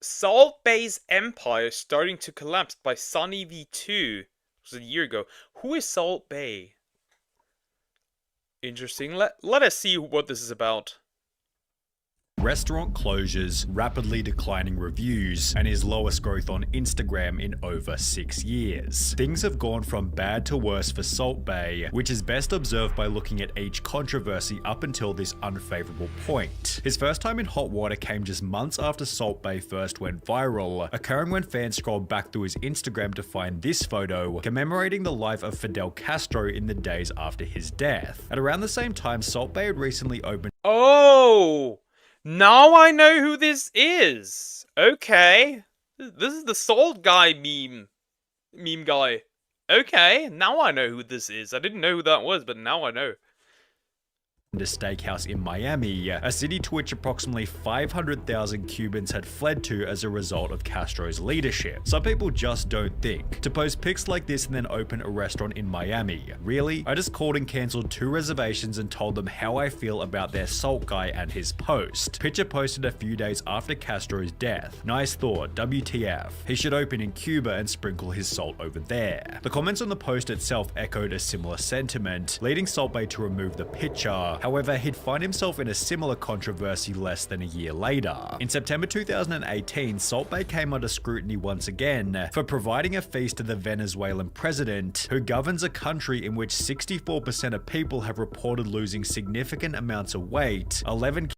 Salt Bay's empire starting to collapse by Sunny V2. It was a year ago. Who is Salt Bay? Interesting. Let us see what this is about. Restaurant closures, rapidly declining reviews, and his lowest growth on Instagram in over 6 years. Things have gone from bad to worse for Salt Bay, which is best observed by looking at each controversy up until this unfavorable point. His first time in hot water came just months after Salt Bay first went viral, occurring when fans scrolled back through his Instagram to find this photo, commemorating the life of Fidel Castro in the days after his death. At around the same time, Salt Bay had recently opened Oh! Now I know who this is. Okay. This is the Salt Guy meme guy. Okay, now I know who this is. I didn't know who that was, but now I know. a steakhouse in Miami, a city to which approximately 500,000 Cubans had fled to as a result of Castro's leadership. Some people just don't think. To post pics like this and then open a restaurant in Miami. Really? I just called and cancelled 2 reservations and told them how I feel about their Salt Guy and his post. Picture posted a few days after Castro's death. Nice thought, WTF. He should open in Cuba and sprinkle his salt over there. The comments on the post itself echoed a similar sentiment, leading Salt Bae to remove the picture. However, he'd find himself in a similar controversy less than a year later. In September 2018, Salt Bae came under scrutiny once again for providing a feast to the Venezuelan president, who governs a country in which 64% of people have reported losing significant amounts of weight. 11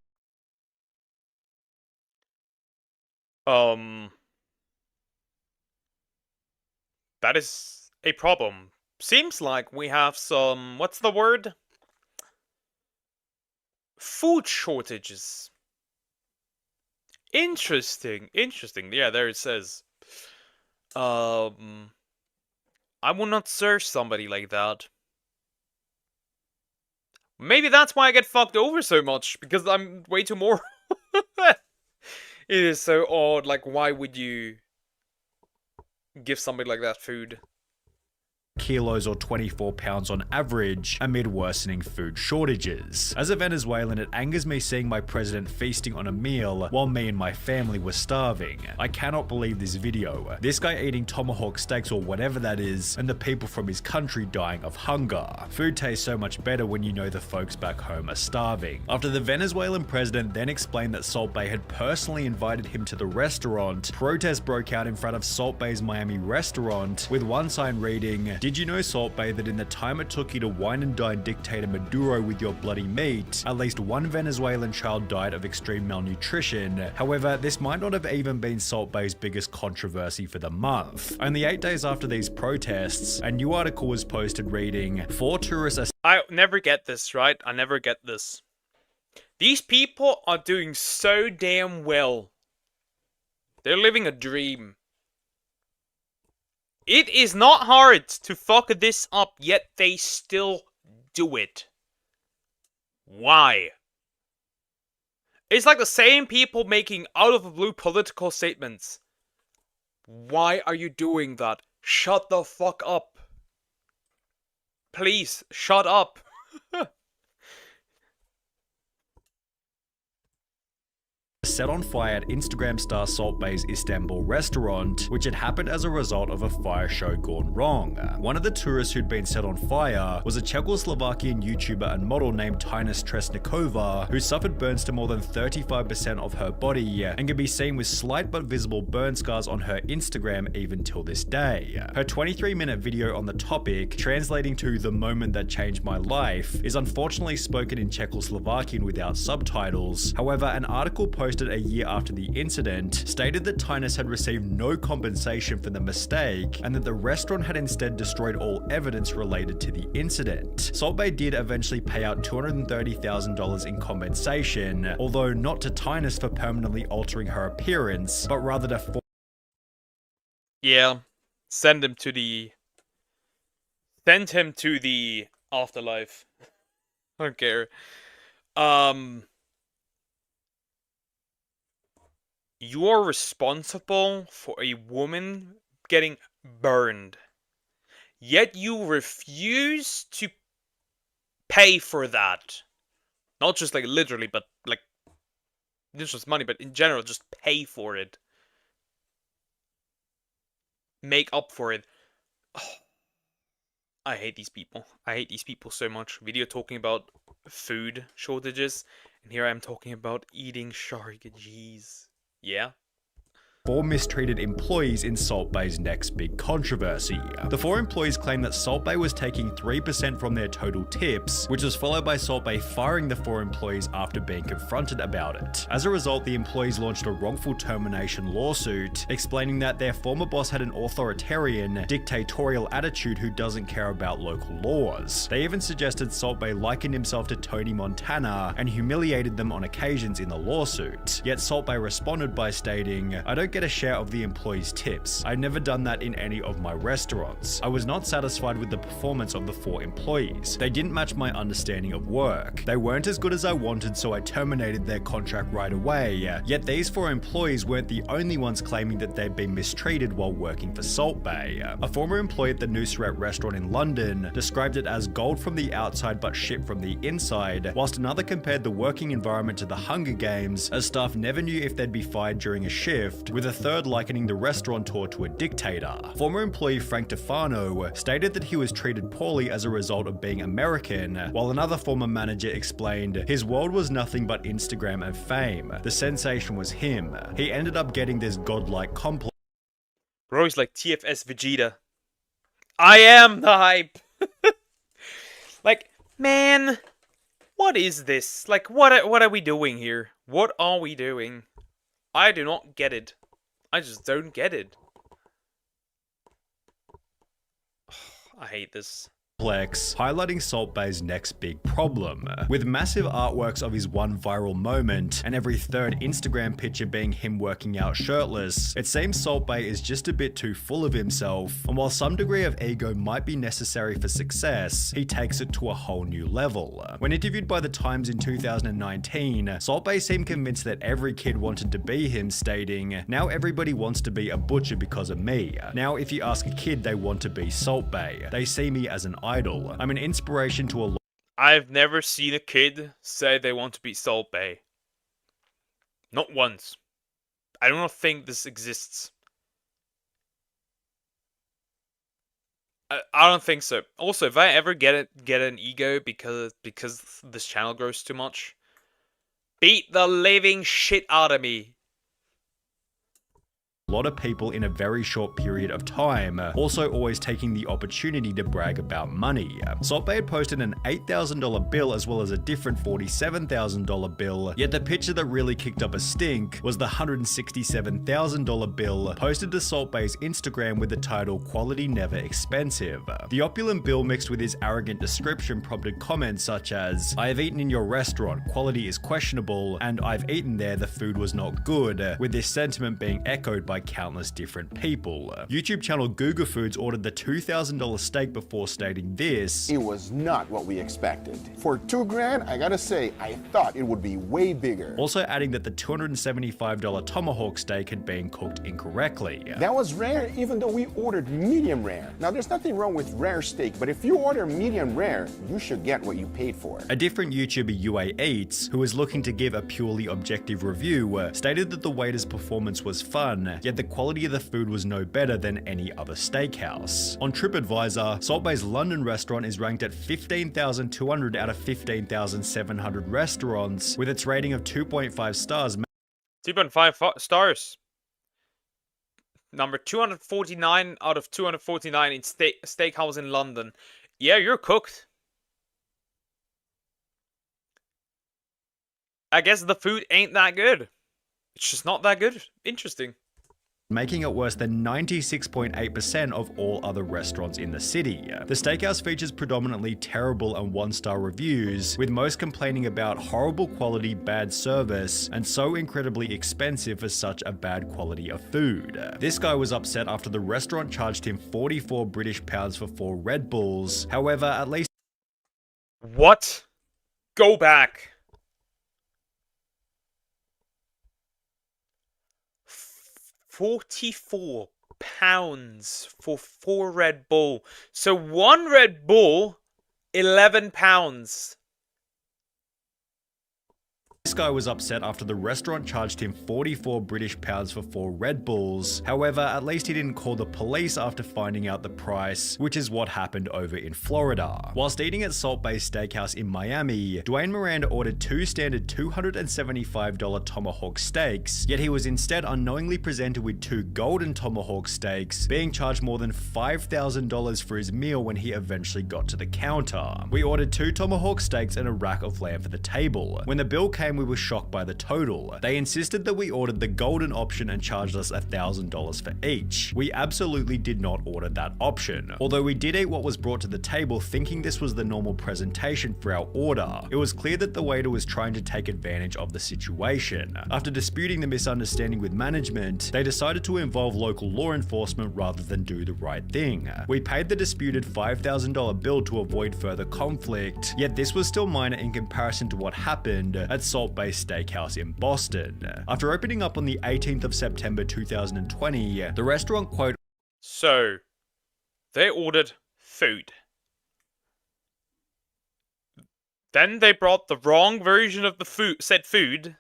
That is a problem. Seems like we have some, what's the word? Food shortages. Interesting. Yeah, there it says. I will not serve somebody like that. Maybe that's why I get fucked over so much, because I'm way too moral. It is so odd, like, why would you give somebody like that food? kilos or 24 pounds on average amid worsening food shortages. As a Venezuelan, it angers me seeing my president feasting on a meal while me and my family were starving. I cannot believe this video. This guy eating tomahawk steaks or whatever that is, and the people from his country dying of hunger. Food tastes so much better when you know the folks back home are starving. After the Venezuelan president then explained that Salt Bae had personally invited him to the restaurant, protests broke out in front of Salt Bae's Miami restaurant, with one sign reading, "Did you know, Salt Bae, that in the time it took you to wine and dine dictator Maduro with your bloody meat, at least one Venezuelan child died of extreme malnutrition?" However, this might not have even been Salt Bae's biggest controversy for the month. Only 8 days after these protests, a new article was posted reading, "4 tourists are..." I never get this, right? I never get this. These people are doing so damn well. They're living a dream. It is not hard to fuck this up, yet they still do it. Why? It's like the same people making out of the blue political statements. Why are you doing that? Shut the fuck up. Please, shut up. set on fire at Instagram star Salt Bae's Istanbul restaurant, which had happened as a result of a fire show gone wrong. One of the tourists who'd been set on fire was a Czechoslovakian YouTuber and model named Tines Tresnikova, who suffered burns to more than 35% of her body and can be seen with slight but visible burn scars on her Instagram even till this day. Her 23-minute video on the topic, translating to "the moment that changed my life," is unfortunately spoken in Czechoslovakian without subtitles. However, an article posted a year after the incident stated that Tines had received no compensation for the mistake and that the restaurant had instead destroyed all evidence related to the incident. Salt Bae did eventually pay out $230,000 in compensation, although not to Tines for permanently altering her appearance, but rather to send him to the afterlife. I don't care. You are responsible for a woman getting burned, yet you refuse to pay for that. Not just like literally, but like, not just money, but in general, just pay for it. make up for it. Oh, I hate these people. I hate these people so much. Video talking about food shortages, and here I'm talking about eating shark. Jeez. Yeah. 4 mistreated employees in Salt Bay's next big controversy. The 4 employees claim that Salt Bay was taking 3% from their total tips, which was followed by Salt Bay firing the 4 employees after being confronted about it. As a result, the employees launched a wrongful termination lawsuit, explaining that their former boss had an authoritarian, dictatorial attitude who doesn't care about local laws. They even suggested Salt Bay likened himself to Tony Montana and humiliated them on occasions in the lawsuit. Yet Salt Bay responded by stating, "I don't get a share of the employees' tips. I've never done that in any of my restaurants. I was not satisfied with the performance of the 4 employees. They didn't match my understanding of work. They weren't as good as I wanted, so I terminated their contract right away." Yet these 4 employees weren't the only ones claiming that they'd been mistreated while working for Salt Bay. A former employee at the Nusret restaurant in London described it as gold from the outside but shit from the inside, whilst another compared the working environment to the Hunger Games, as staff never knew if they'd be fired during a shift, with a third likening the restaurateur to a dictator. Former employee Frank DeFano stated that he was treated poorly as a result of being American, while another former manager explained his world was nothing but Instagram and fame. The sensation was him. He ended up getting this godlike complex. Bro, he's like TFS Vegeta. I am the hype. Like, man, what is this? Like, what are we doing here? What are we doing? I do not get it. I just don't get it. I hate this. Highlighting Salt Bay's next big problem. With massive artworks of his one viral moment, and every third Instagram picture being him working out shirtless, it seems Salt Bay is just a bit too full of himself, and while some degree of ego might be necessary for success, he takes it to a whole new level. When interviewed by The Times in 2019, Salt Bay seemed convinced that every kid wanted to be him, stating, "Now everybody wants to be a butcher because of me. Now if you ask a kid, they want to be Salt Bay. They see me as an idol. I'm an inspiration to a lot." I've never seen a kid say they want to be Salt Bay. Not once. I do not think this exists. I don't think so. Also, if I ever get an ego because this channel grows too much, beat the living shit out of me. A lot of people in a very short period of time, also always taking the opportunity to brag about money. Salt Bay had posted an $8,000 bill as well as a different $47,000 bill, yet the picture that really kicked up a stink was the $167,000 bill posted to Salt Bay's Instagram with the title "Quality Never Expensive." The opulent bill mixed with his arrogant description prompted comments such as, "I have eaten in your restaurant, quality is questionable, and I've eaten there, the food was not good," with this sentiment being echoed by countless different people. YouTube channel Google Foods ordered the $2,000 steak before stating this: "It was not what we expected. For $2,000, I gotta say, I thought it would be way bigger." Also adding that the $275 tomahawk steak had been cooked incorrectly. "That was rare even though we ordered medium rare. Now there's nothing wrong with rare steak, but if you order medium rare, you should get what you paid for." A different YouTuber, UA Eats, who was looking to give a purely objective review, stated that the waiter's performance was fun, yet the quality of the food was no better than any other steakhouse. On TripAdvisor, Salt Bay's London restaurant is ranked at 15,200 out of 15,700 restaurants, with its rating of 2.5 stars. 2.5 stars. Number 249 out of 249 in steakhouse in London. Yeah, you're cooked. I guess the food ain't that good. It's just not that good. Interesting. Making it worse than 96.8% of all other restaurants in the city. The steakhouse features predominantly terrible and one-star reviews, with most complaining about horrible quality, bad service, and so incredibly expensive for such a bad quality of food. This guy was upset after the restaurant charged him 44 British pounds for 4 Red Bulls. However, at least... What? Go back. 44 pounds for 4 Red Bull. So 1 Red Bull, 11 pounds. This guy was upset after the restaurant charged him 44 British pounds for 4 Red Bulls. However, at least he didn't call the police after finding out the price, which is what happened over in Florida. Whilst eating at Salt Bay Steakhouse in Miami, Dwayne Miranda ordered 2 standard $275 tomahawk steaks, yet he was instead unknowingly presented with 2 golden tomahawk steaks, being charged more than $5,000 for his meal when he eventually got to the counter. We ordered 2 tomahawk steaks and a rack of lamb for the table. When the bill came, we were shocked by the total. They insisted that we ordered the golden option and charged us $1,000 for each. We absolutely did not order that option. Although we did eat what was brought to the table thinking this was the normal presentation for our order, it was clear that the waiter was trying to take advantage of the situation. After disputing the misunderstanding with management, they decided to involve local law enforcement rather than do the right thing. We paid the disputed $5,000 bill to avoid further conflict, yet this was still minor in comparison to what happened at Salt Bay Steakhouse in Boston. After opening up on the 18th of September 2020, the restaurant quote, So, they ordered food. Then they brought the wrong version of the said food.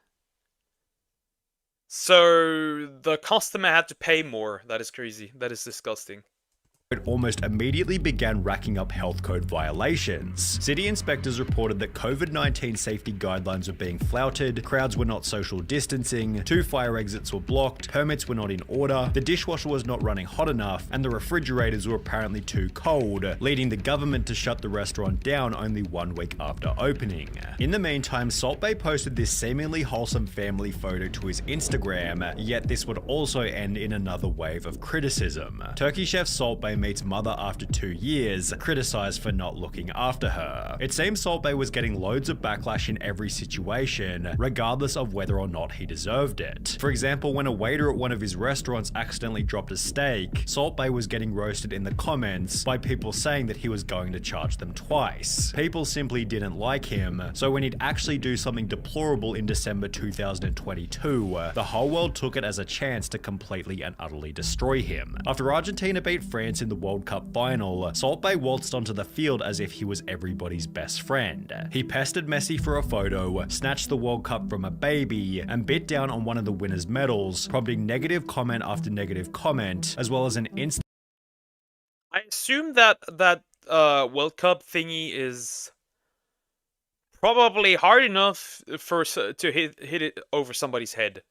So, the customer had to pay more. That is crazy. That is disgusting. almost immediately began racking up health code violations. City inspectors reported that COVID-19 safety guidelines were being flouted, crowds were not social distancing, 2 fire exits were blocked, permits were not in order, the dishwasher was not running hot enough, and the refrigerators were apparently too cold, leading the government to shut the restaurant down only 1 week after opening. In the meantime, Salt Bay posted this seemingly wholesome family photo to his Instagram, yet this would also end in another wave of criticism. Turkey chef Salt Bay meets mother after 2 years, criticized for not looking after her. It seems Salt Bay was getting loads of backlash in every situation, regardless of whether or not he deserved it. For example, when a waiter at one of his restaurants accidentally dropped a steak, Salt Bay was getting roasted in the comments by people saying that he was going to charge them twice. People simply didn't like him, so when he'd actually do something deplorable in December 2022, the whole world took it as a chance to completely and utterly destroy him. After Argentina beat France in the World Cup final, Salt Bay waltzed onto the field as if he was everybody's best friend. He pestered Messi for a photo, snatched the World Cup from a baby, and bit down on one of the winner's medals, prompting negative comment after negative comment, as well as an instant. I assume that World Cup thingy is probably hard enough to hit it over somebody's head.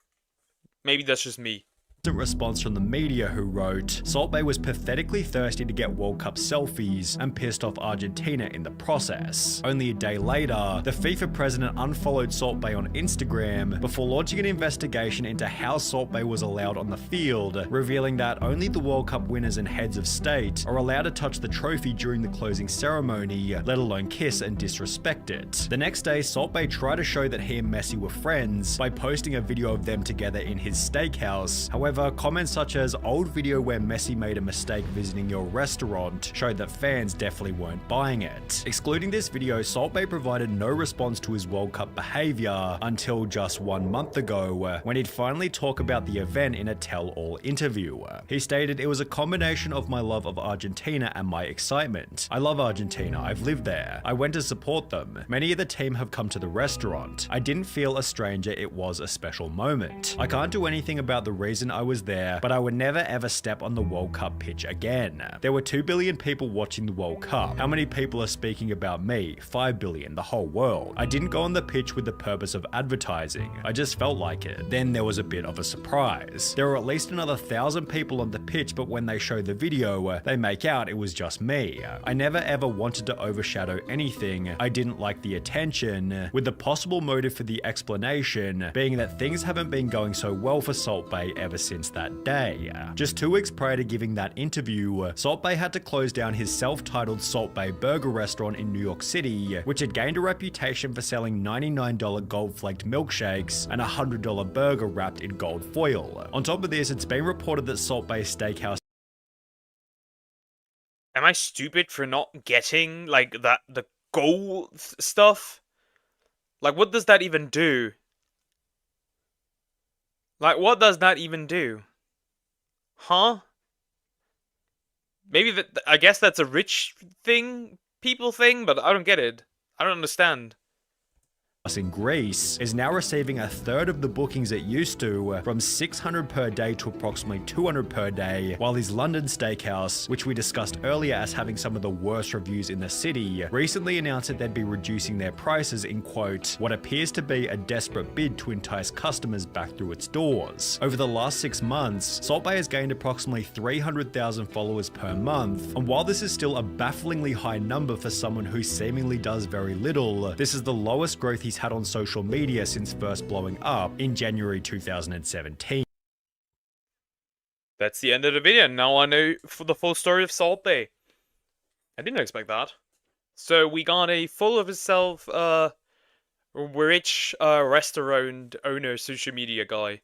Maybe that's just me. Response from the media who wrote, Salt Bay was pathetically thirsty to get World Cup selfies and pissed off Argentina in the process. Only a day later, the FIFA president unfollowed Salt Bay on Instagram before launching an investigation into how Salt Bay was allowed on the field, revealing that only the World Cup winners and heads of state are allowed to touch the trophy during the closing ceremony, let alone kiss and disrespect it. The next day, Salt Bay tried to show that he and Messi were friends by posting a video of them together in his steakhouse. However, comments such as "old video where Messi made a mistake visiting your restaurant" showed that fans definitely weren't buying it. Excluding this video, Salt Bay provided no response to his World Cup behavior until just 1 month ago, when he'd finally talk about the event in a tell-all interview. He stated, "It was a combination of my love of Argentina and my excitement. I love Argentina, I've lived there. I went to support them. Many of the team have come to the restaurant. I didn't feel a stranger, it was a special moment. I can't do anything about the reason I was there, but I would never ever step on the World Cup pitch again. There were 2 billion people watching the World Cup. How many people are speaking about me? 5 billion, the whole world. I didn't go on the pitch with the purpose of advertising. I just felt like it. Then there was a bit of a surprise. There were at least another 1,000 people on the pitch, but when they show the video, they make out it was just me. I never ever wanted to overshadow anything. I didn't like the attention, with the possible motive for the explanation being that things haven't been going so well for Salt Bay ever since that day. Just 2 weeks prior to giving that interview, Salt Bay had to close down his self-titled Salt Bay Burger restaurant in New York City, which had gained a reputation for selling $99 gold-flaked milkshakes and a $100 burger wrapped in gold foil. On top of this, it's been reported that Salt Bay Steakhouse. Am I stupid for not getting the gold stuff? Like, what does that even do? Like, what does that even do? Huh? Maybe I guess that's a rich thing, people thing, but I don't get it. I don't understand. in Greece, is now receiving a third of the bookings it used to, from 600 per day to approximately 200 per day, while his London steakhouse, which we discussed earlier as having some of the worst reviews in the city, recently announced that they'd be reducing their prices in, quote, what appears to be a desperate bid to entice customers back through its doors. Over the last 6 months, Salt Bae has gained approximately 300,000 followers per month, and while this is still a bafflingly high number for someone who seemingly does very little, this is the lowest growth he's had on social media since first blowing up in January 2017. That's the end of the video. Now I know for the full story of Salt Bae. I didn't expect that. So we got a full of himself, rich, restaurant owner, social media guy.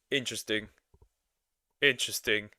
Interesting. Interesting.